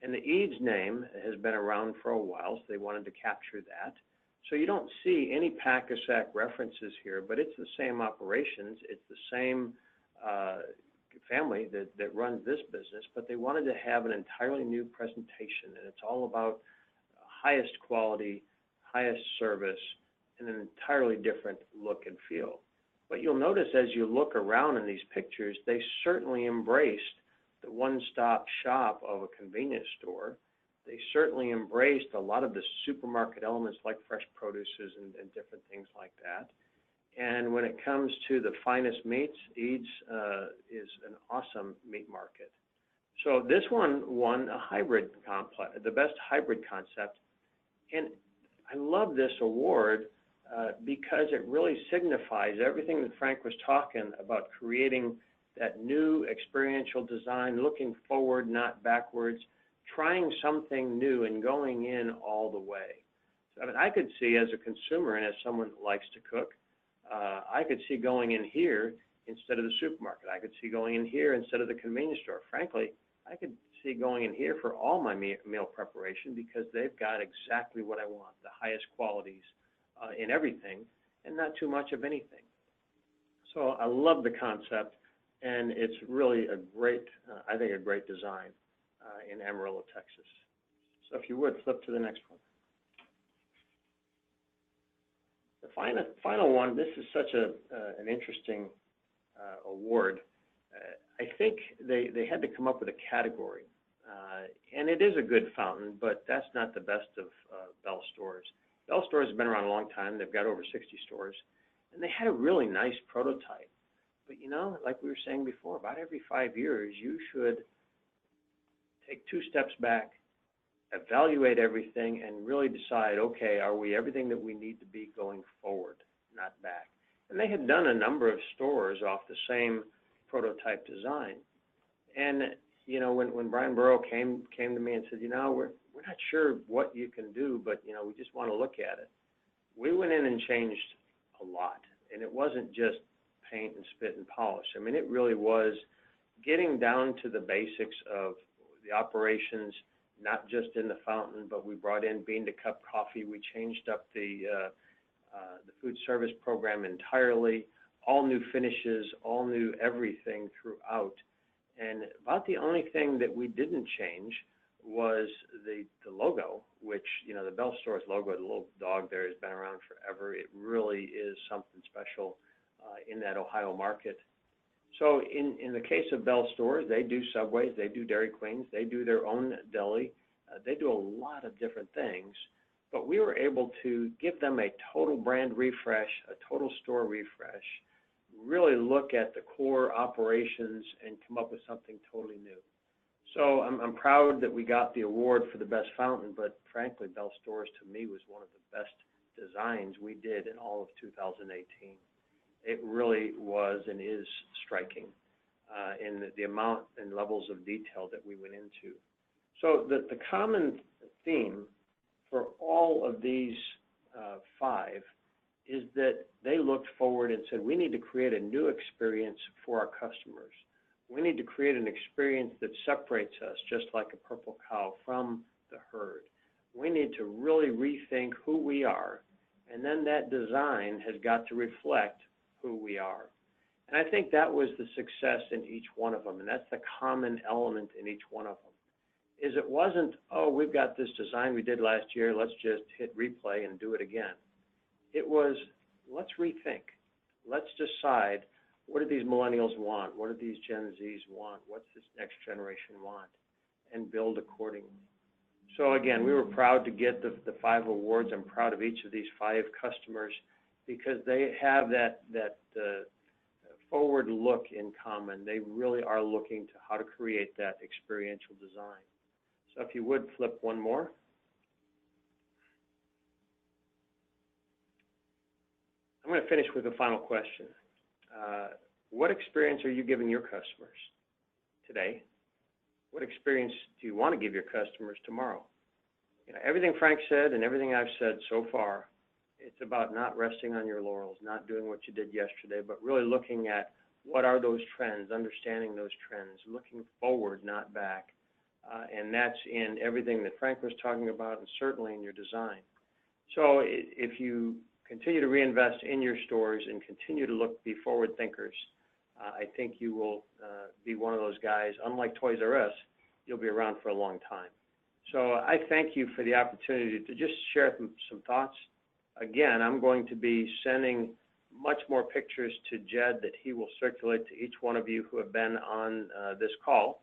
And the Eads name has been around for a while, so they wanted to capture that. So you don't see any Pack-a-Sack references here, but it's the same operations. It's the same family that runs this business, but they wanted to have an entirely new presentation, and it's all about highest quality, highest service, and an entirely different look and feel. But you'll notice as you look around in these pictures, they certainly embraced the one-stop shop of a convenience store. They certainly embraced a lot of the supermarket elements like fresh produces and different things like that. And when it comes to the finest meats, Eads is an awesome meat market. So this one won a hybrid complex, the best hybrid concept. And I love this award because it really signifies everything that Frank was talking about, creating that new experiential design, looking forward, not backwards, trying something new and going in all the way. So, I could see as a consumer and as someone that likes to cook, I could see going in here instead of the supermarket. I could see going in here instead of the convenience store. Frankly, I could see going in here for all my meal preparation because they've got exactly what I want, the highest qualities in everything and not too much of anything. So I love the concept. And it's really a great, I think, a great design in Amarillo, Texas. So if you would, flip to the next one. The final one, this is such an interesting award. I think they had to come up with a category. And it is a good fountain, but that's not the best of Bell stores. Bell Stores has been around a long time. They've got over 60 stores, and they had a really nice prototype. But, you know, like we were saying before, about every 5 years, you should take 2 steps back, evaluate everything, and really decide, okay, are we everything that we need to be going forward, not back? And they had done a number of stores off the same prototype design. And, you know, when Brian Burrow came to me and said, you know, we're not sure what you can do, but, you know, we just want to look at it. We went in and changed a lot. And it wasn't just paint and spit and polish. I mean, it really was getting down to the basics of the operations, not just in the fountain, but we brought in bean-to-cup coffee. We changed up the food service program entirely, all new finishes, all new everything throughout. And about the only thing that we didn't change was the logo, which, you know, the Bell Stores logo, the little dog there, has been around forever. It really is something special in that Ohio market. So in the case of Bell Stores, they do Subways, they do Dairy Queens, they do their own deli. They do a lot of different things, but we were able to give them a total brand refresh, a total store refresh, really look at the core operations and come up with something totally new. So I'm proud that we got the award for the best fountain, but frankly, Bell Stores to me was one of the best designs we did in all of 2018. It really was and is striking in the amount and levels of detail that we went into. So the common theme for all of these 5 is that they looked forward and said, we need to create a new experience for our customers. We need to create an experience that separates us, just like a purple cow, from the herd. We need to really rethink who we are, and then that design has got to reflect who we are. And I think that was the success in each one of them, and that's the common element in each one of them, is it wasn't, oh, we've got this design we did last year, let's just hit replay and do it again. It was, let's rethink. Let's decide, what do these millennials want? What do these Gen Zs want? What's this next generation want? And build accordingly. So again, we were proud to get the 5 awards. I'm proud of each of these 5 customers because they have that forward look in common. They really are looking to how to create that experiential design. So if you would flip one more. I'm going to finish with a final question. What experience are you giving your customers today? What experience do you want to give your customers tomorrow? You know, everything Frank said and everything I've said so far, it's about not resting on your laurels, not doing what you did yesterday, but really looking at what are those trends, understanding those trends, looking forward, not back. And that's in everything that Frank was talking about and certainly in your design. So if you continue to reinvest in your stores and continue to be forward thinkers, I think you will be one of those guys. Unlike Toys R Us, you'll be around for a long time. So I thank you for the opportunity to just share some thoughts. Again, I'm going to be sending much more pictures to Jed that he will circulate to each one of you who have been on this call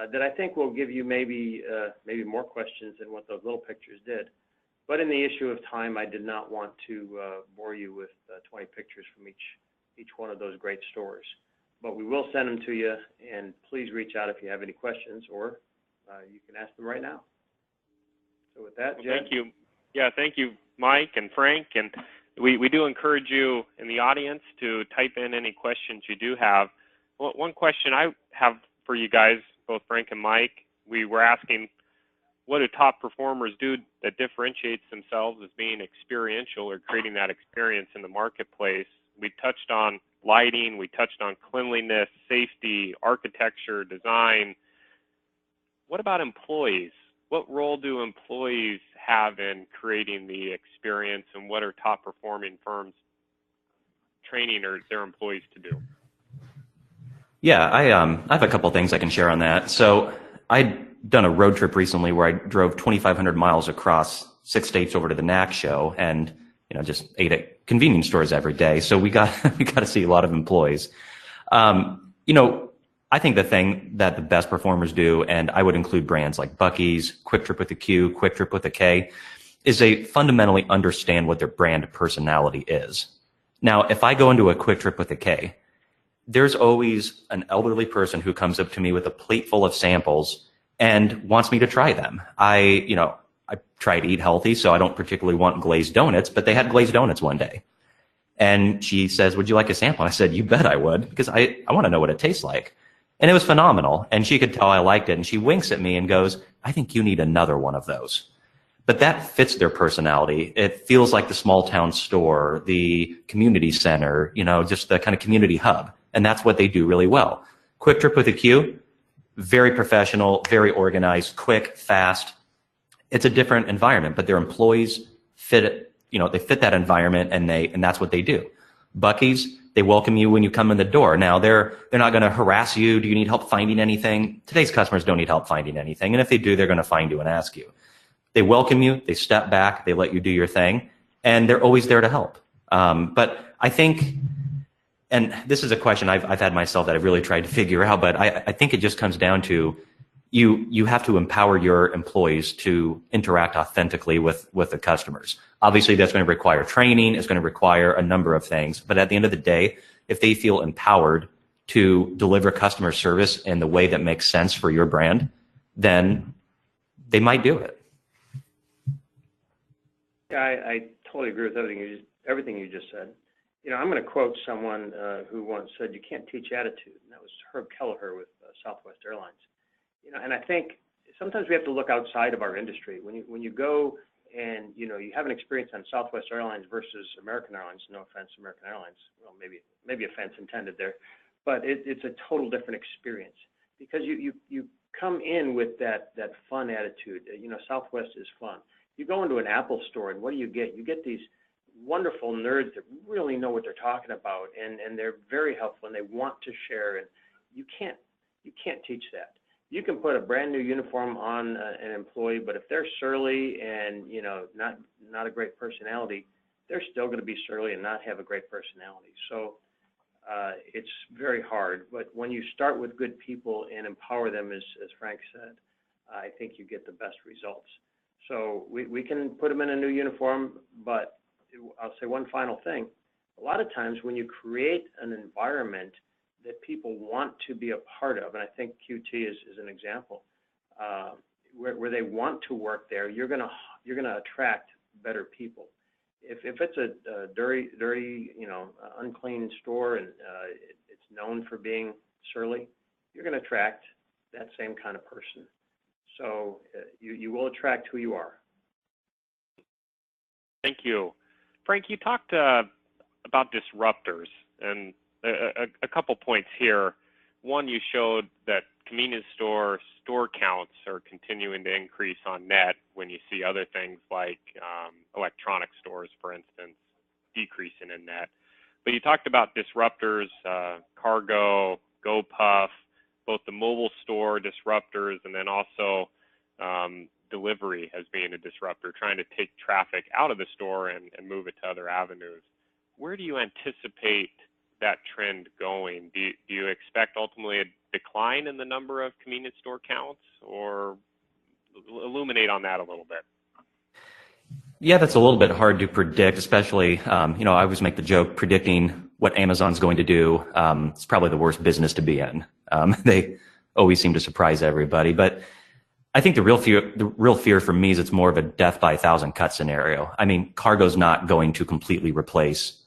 that I think will give you maybe more questions than what those little pictures did. But in the issue of time, I did not want to bore you with 20 pictures from each one of those great stores. But we will send them to you, and please reach out if you have any questions, or you can ask them right now. So with that, Jed. Well, thank you. Yeah, thank you, Mike and Frank. And we do encourage you in the audience to type in any questions you do have. Well, one question I have for you guys, both Frank and Mike, we were asking, what do top performers do that differentiates themselves as being experiential or creating that experience in the marketplace? We touched on lighting, we touched on cleanliness, safety, architecture, design. What about employees? What role do employees have in creating the experience, and what are top performing firms training their employees to do? Yeah, I have a couple things I can share on that. So I'd done a road trip recently where I drove 2,500 miles across 6 states over to the NAC show, and just ate at convenience stores every day. So we got to see a lot of employees. I think the thing that the best performers do, and I would include brands like Buc-ee's, Quick Trip with a Q, Quick Trip with a K, is they fundamentally understand what their brand personality is. Now, if I go into a Quick Trip with a K, there's always an elderly person who comes up to me with a plate full of samples and wants me to try them. I try to eat healthy, so I don't particularly want glazed donuts, but they had glazed donuts one day. And she says, would you like a sample? And I said, you bet I would, because I want to know what it tastes like. And it was phenomenal. And she could tell I liked it. And she winks at me and goes, I think you need another one of those. But that fits their personality. It feels like the small town store, the community center, just the kind of community hub. And that's what they do really well. Quick Trip with a Q, very professional, very organized, quick, fast. It's a different environment, but their employees fit it, they fit that environment, and that's what they do. Buc-ee's, they welcome you when you come in the door. Now, they're not going to harass you. Do you need help finding anything? Today's customers don't need help finding anything. And if they do, they're going to find you and ask you. They welcome you. They step back. They let you do your thing. And they're always there to help. But I think, and this is a question I've had myself that I've really tried to figure out, but I think it just comes down to you have to empower your employees to interact authentically with the customers. Obviously, that's going to require training. It's going to require a number of things. But at the end of the day, if they feel empowered to deliver customer service in the way that makes sense for your brand, then they might do it. Yeah, I totally agree with everything you just said. I'm going to quote someone who once said, "You can't teach attitude," and that was Herb Kelleher with Southwest Airlines. And I think sometimes we have to look outside of our industry. When you go and you have an experience on Southwest Airlines versus American Airlines. No offense, American Airlines. Well, maybe offense intended there, but it's a total different experience because you come in with that fun attitude. Southwest is fun. You go into an Apple store and what do? You get these wonderful nerds that really know what they're talking about, and they're very helpful and they want to share. And you can't teach that. You can put a brand new uniform on an employee, but if they're surly and not a great personality, they're still going to be surly and not have a great personality. So it's very hard. But when you start with good people and empower them, as Frank said, I think you get the best results. So we can put them in a new uniform, but I'll say one final thing. A lot of times when you create an environment that people want to be a part of, and I think QT is an example, where they want to work there, you're gonna attract better people. If it's a dirty, unclean store and it's known for being surly, you're gonna attract that same kind of person. So you will attract who you are. Thank you. Frank, you talked about disruptors, and a couple points here. One, you showed that convenience store counts are continuing to increase on net when you see other things like electronic stores, for instance, decreasing in net. But you talked about disruptors, Cargo, GoPuff, both the mobile store disruptors and then also delivery as being a disruptor, trying to take traffic out of the store and move it to other avenues. Where do you anticipate that trend going? Do you expect ultimately a decline in the number of convenience store counts, or illuminate on that a little bit? Yeah, that's a little bit hard to predict, especially, I always make the joke predicting what Amazon's going to do. It's probably the worst business to be in. They always seem to surprise everybody, but I think the real fear for me is it's more of a death by 1,000 cut scenario. I mean, Cargo's not going to completely replace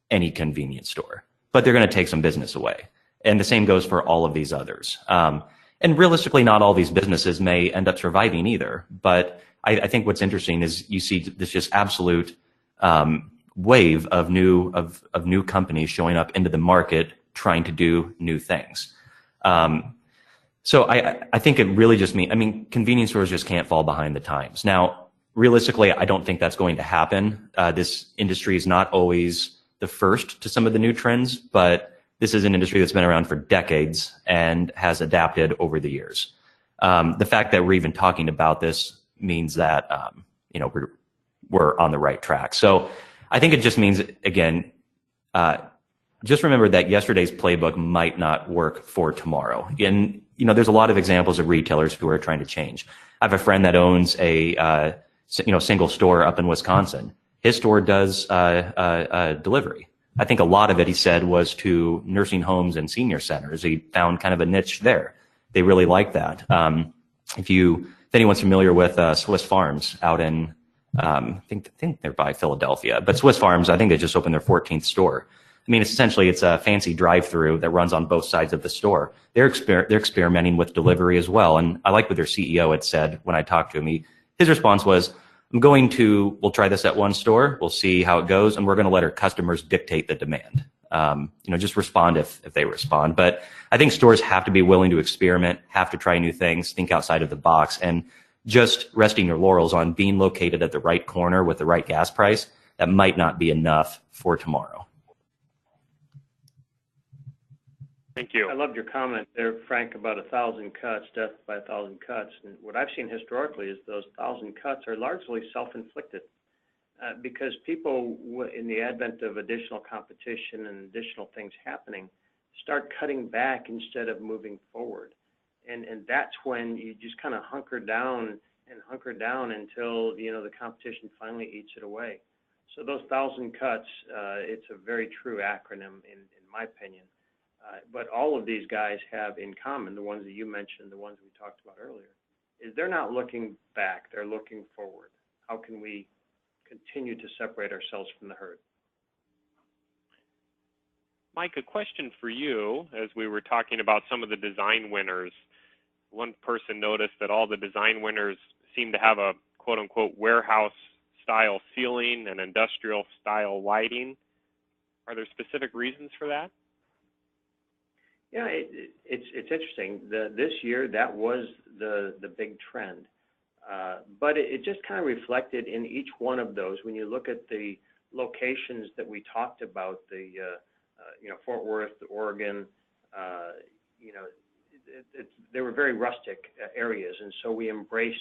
any convenience store, but they're going to take some business away. And the same goes for all of these others. And realistically, not all these businesses may end up surviving either. But I think what's interesting is you see this just absolute wave of new companies showing up into the market trying to do new things. So I think it really just means, convenience stores just can't fall behind the times. Now, realistically, I don't think that's going to happen. This industry is not always the first to some of the new trends, but this is an industry that's been around for decades and has adapted over the years. The fact that we're even talking about this means that, we're on the right track. So I think it just means, again, just remember that yesterday's playbook might not work for tomorrow. And, there's a lot of examples of retailers who are trying to change. I have a friend that owns a single store up in Wisconsin. His store does delivery. I think a lot of it, he said, was to nursing homes and senior centers. He found kind of a niche there. They really like that. If anyone's familiar with Swiss Farms out in, I think they're by Philadelphia, but Swiss Farms, I think they just opened their 14th store. I mean, essentially, it's a fancy drive-through that runs on both sides of the store. They're experimenting with delivery as well. And I like what their CEO had said when I talked to him. His response was, we'll try this at one store, we'll see how it goes, and we're going to let our customers dictate the demand. Just respond if they respond. But I think stores have to be willing to experiment, have to try new things, think outside of the box, and just resting your laurels on being located at the right corner with the right gas price, that might not be enough for tomorrow. Thank you. I loved your comment there, Frank, about 1,000 cuts, death by 1,000 cuts. And what I've seen historically is those 1,000 cuts are largely self-inflicted because people, in the advent of additional competition and additional things happening, start cutting back instead of moving forward. And that's when you just kind of hunker down until, the competition finally eats it away. So those 1,000 cuts, it's a very true acronym in my opinion. But all of these guys have in common, the ones that you mentioned, the ones we talked about earlier, is they're not looking back, they're looking forward. How can we continue to separate ourselves from the herd? Mike, a question for you. As we were talking about some of the design winners, one person noticed that all the design winners seem to have a quote-unquote warehouse-style ceiling and industrial-style lighting. Are there specific reasons for that? Yeah, it's interesting. This year, that was the big trend. But it just kind of reflected in each one of those. When you look at the locations that we talked about, Fort Worth, Oregon, they were very rustic areas, and so we embraced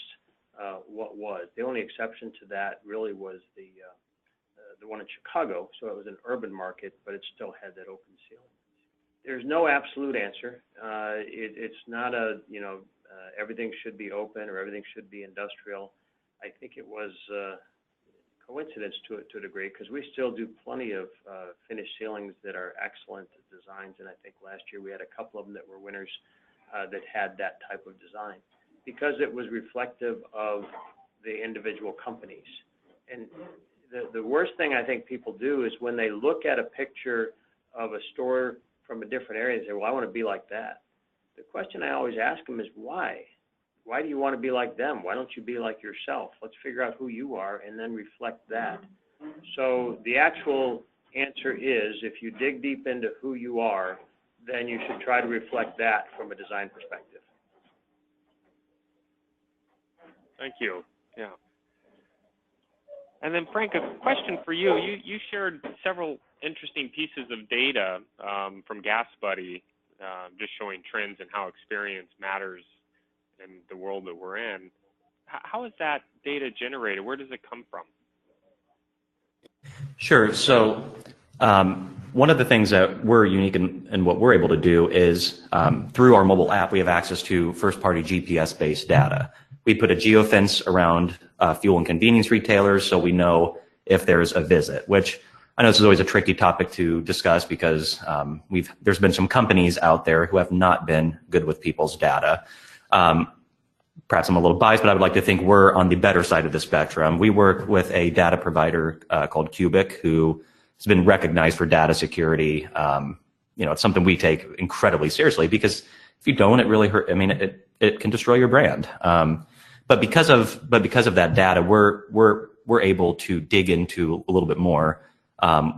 what was. The only exception to that really was the one in Chicago. So it was an urban market, but it still had that open ceiling. There's no absolute answer. It's not everything should be open or everything should be industrial. I think it was coincidence to a degree, because we still do plenty of finished ceilings that are excellent designs, and I think last year we had a couple of them that were winners that had that type of design, because it was reflective of the individual companies. And the worst thing I think people do is when they look at a picture of a store from a different area and say, well, I want to be like that. The question I always ask them is why? Why do you want to be like them? Why don't you be like yourself? Let's figure out who you are and then reflect that. So the actual answer is, if you dig deep into who you are, then you should try to reflect that from a design perspective. Thank you. Yeah. And then, Frank, a question for you. You shared several interesting pieces of data from Gas Buddy, just showing trends and how experience matters in the world that we're in. How is that data generated? Where does it come from? Sure. So one of the things that we're unique in what we're able to do is through our mobile app, we have access to first-party GPS-based data. We put a geofence around fuel and convenience retailers so we know if there's a visit, which I know this is always a tricky topic to discuss because there's been some companies out there who have not been good with people's data. Perhaps I'm a little biased, but I would like to think we're on the better side of the spectrum. We work with a data provider called Cubic, who has been recognized for data security. It's something we take incredibly seriously because if you don't, it really hurt. I mean, it can destroy your brand. But because of that data, we're able to dig into a little bit more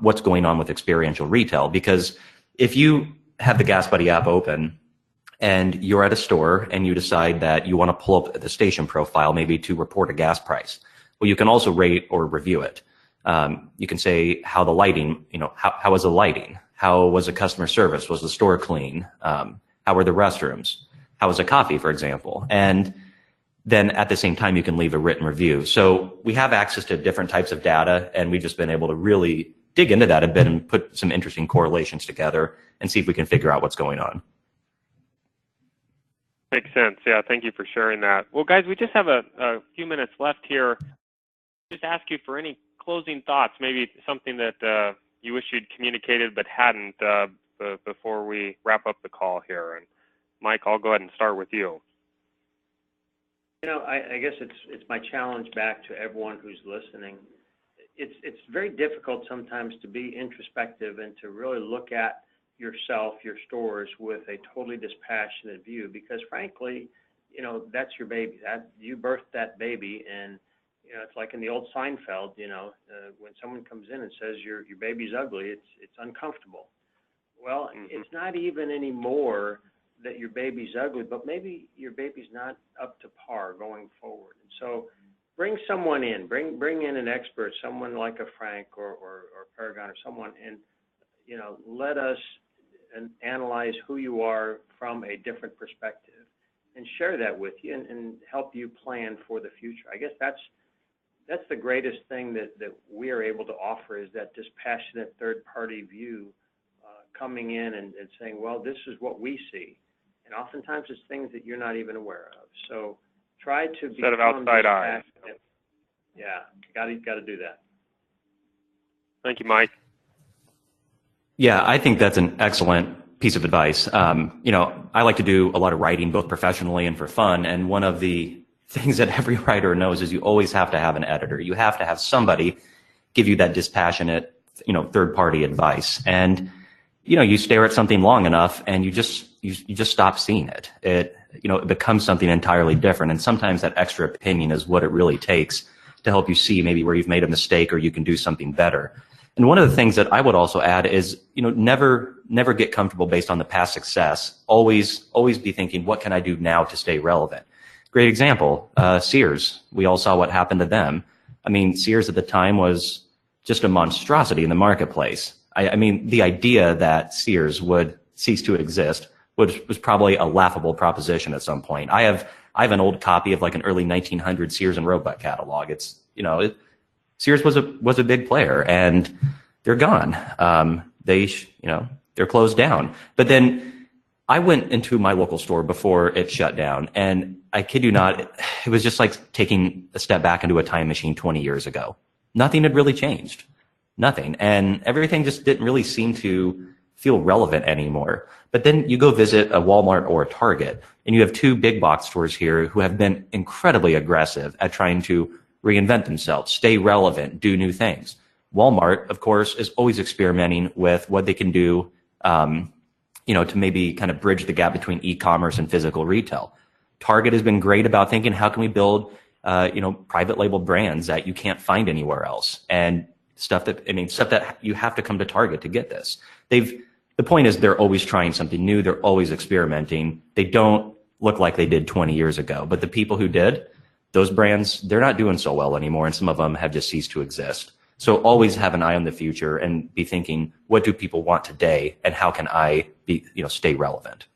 what's going on with experiential retail. Because if you have the Gas Buddy app open and you're at a store and you decide that you want to pull up the station profile maybe to report a gas price, well, you can also rate or review it. You can say how the lighting, how was the lighting? How was the customer service? Was the store clean? How were the restrooms? How was the coffee, for example? And then at the same time, you can leave a written review. So we have access to different types of data, and we've just been able to really dig into that a bit and put some interesting correlations together and see if we can figure out what's going on. Makes sense. Yeah, thank you for sharing that. Well, guys, we just have a few minutes left here. just ask you for any closing thoughts, maybe something that you wish you'd communicated but hadn't before we wrap up the call here. And Mike, I'll go ahead and start with you. You know, I guess it's my challenge back to everyone who's listening. It's very difficult sometimes to be introspective and to really look at yourself, your stores, with a totally dispassionate view, because frankly, you know, that's your baby. That you birthed that baby, and you know, it's like in the old Seinfeld. You know, when someone comes in and says your baby's ugly, it's uncomfortable. Well, it's not even anymore that your baby's ugly, but maybe your baby's not up to par going forward. And so bring someone in, bring in an expert, someone like a Frank or Paragon or someone, and, you know, let us analyze who you are from a different perspective and share that with you and help you plan for the future. I guess that's the greatest thing that we are able to offer, is that dispassionate third-party view coming in and saying, well, this is what we see. And oftentimes it's things that you're not even aware of. So try to be instead of outside eyes. Yeah, got to do that. Thank you, Mike. Yeah, I think that's an excellent piece of advice. You know, I like to do a lot of writing, both professionally and for fun. And one of the things that every writer knows is you always have to have an editor. You have to have somebody give you that dispassionate, you know, third-party advice. And you know, you stare at something long enough and you just stop seeing it. It becomes something entirely different. And sometimes that extra opinion is what it really takes to help you see maybe where you've made a mistake or you can do something better. And one of the things that I would also add is, you know, never get comfortable based on the past success. Always be thinking, what can I do now to stay relevant? Great example, Sears. We all saw what happened to them. I mean, Sears at the time was just a monstrosity in the marketplace. I mean, the idea that Sears would cease to exist was probably a laughable proposition at some point. I have an old copy of like an early 1900 Sears and Roebuck catalog. It's, you know, Sears was a big player, and they're gone. They're closed down. But then I went into my local store before it shut down, and I kid you not, it was just like taking a step back into a time machine 20 years ago. Nothing had really changed. Nothing. And everything just didn't really seem to feel relevant anymore. But then you go visit a Walmart or a Target, and you have two big box stores here who have been incredibly aggressive at trying to reinvent themselves, stay relevant, do new things. Walmart, of course, is always experimenting with what they can do, to maybe kind of bridge the gap between e-commerce and physical retail. Target has been great about thinking, how can we build, private label brands that you can't find anywhere else? And stuff that you have to come to Target to get this. The point is they're always trying something new. They're always experimenting. They don't look like they did 20 years ago, but the people who did, those brands, they're not doing so well anymore, and some of them have just ceased to exist. So always have an eye on the future and be thinking, what do people want today, and how can I stay relevant?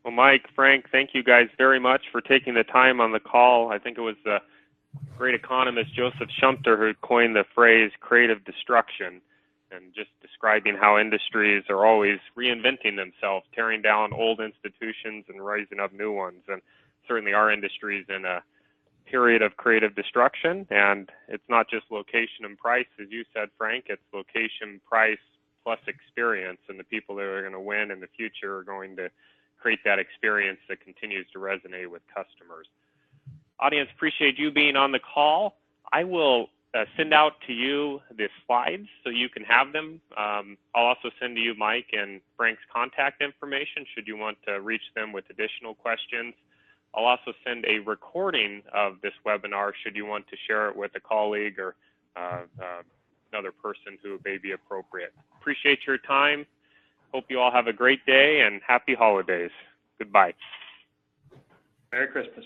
Well, Mike, Frank, thank you guys very much for taking the time on the call. I think it was the great economist Joseph Schumpeter who coined the phrase creative destruction, and just describing how industries are always reinventing themselves, tearing down old institutions and raising up new ones. And certainly our industry is in a period of creative destruction, and it's not just location and price, as you said, Frank. It's location, price, plus experience, and the people that are going to win in the future are going to create that experience that continues to resonate with customers. Audience, appreciate you being on the call. I will send out to you the slides so you can have them. I'll also send to you Mike and Frank's contact information should you want to reach them with additional questions. I'll also send a recording of this webinar should you want to share it with a colleague or another person who may be appropriate. Appreciate your time. Hope you all have a great day and happy holidays. Goodbye. Merry Christmas.